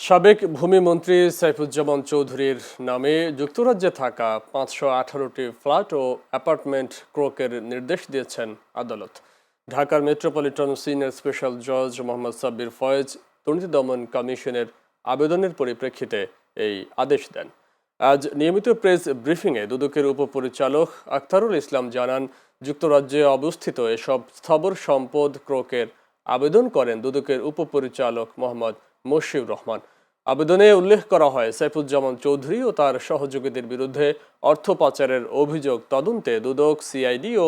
সাবেক ভূমিমন্ত্রী সাইফুজ্জামান চৌধুরীর নামে যুক্তরাজ্যে থাকা ৫১৮টি ফ্ল্যাট ও অ্যাপার্টমেন্ট ক্রোকের নির্দেশ দিয়েছেন আদালত। ঢাকার মেট্রোপলিটন সিনিয়র স্পেশাল জজ মোহাম্মদ সাব্বির ফয়েজ দুর্নীতি দমন কমিশনের আবেদনের পরিপ্রেক্ষিতে এই আদেশ দেন। আজ নিয়মিত প্রেস ব্রিফিংয়ে দুদকের উপপরিচালক আখতারুল ইসলাম জানান, যুক্তরাজ্যে অবস্থিত এসব স্থাবর সম্পদ ক্রোকের আবেদন করেন দুদকের উপপরিচালক মোহাম্মদ মশিউর রহমান। আবেদনে উল্লেখ করা হয়, সাইফুজ্জামান চৌধুরী ও তার সহযোগীদের বিরুদ্ধে অর্থ পাচারের অভিযোগ তদন্তে দুদক, সিআইডি ও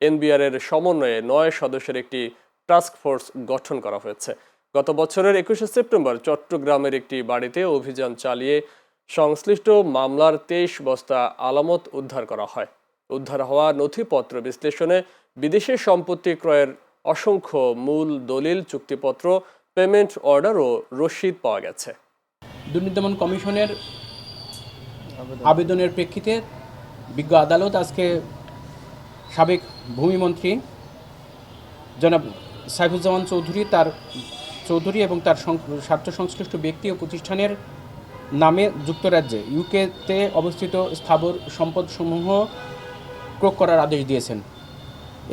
এনবিআর এর সমন্বয়ে ৯ সদস্যের একটি টাস্ক ফোর্স গঠন করা হয়েছে। গত বছরের ২১শে সেপ্টেম্বর চট্টগ্রামের একটি বাড়িতে অভিযান চালিয়ে সংশ্লিষ্ট মামলার ২৩ বস্তা আলামত উদ্ধার করা হয়। উদ্ধার হওয়া নথিপত্র বিশ্লেষণে বিদেশি সম্পত্তি ক্রয়ের অসংখ্য মূল দলিল, চুক্তিপত্র, পেমেন্ট অর্ডার ও রসিদ পাওয়া গেছে। দুর্নীতি দমন কমিশনের আবেদনের প্রেক্ষিতে বিজ্ঞ আদালত আজকে সাবেক ভূমিমন্ত্রী জনাব সাইফুজ্জামান চৌধুরী এবং তার স্বার্থ সংশ্লিষ্ট ব্যক্তি ও প্রতিষ্ঠানের নামে যুক্তরাজ্যে ইউকেতে অবস্থিত স্থাবর সম্পদসমূহ ক্রয় করার আদেশ দিয়েছেন।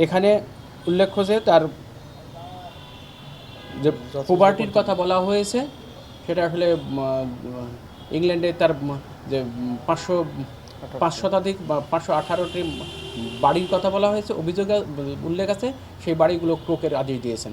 এখানে উল্লেখ্য যে তার যে প্রপার্টির কথা বলা হয়েছে সেটা আসলে ইংল্যান্ডে তার যে ৫০০ শতাধিক বা ৫১৮টি বাড়ির কথা বলা হয়েছে, অভিযোগে উল্লেখ আছে সেই বাড়িগুলো ক্রোকের আদেশ দিয়েছেন।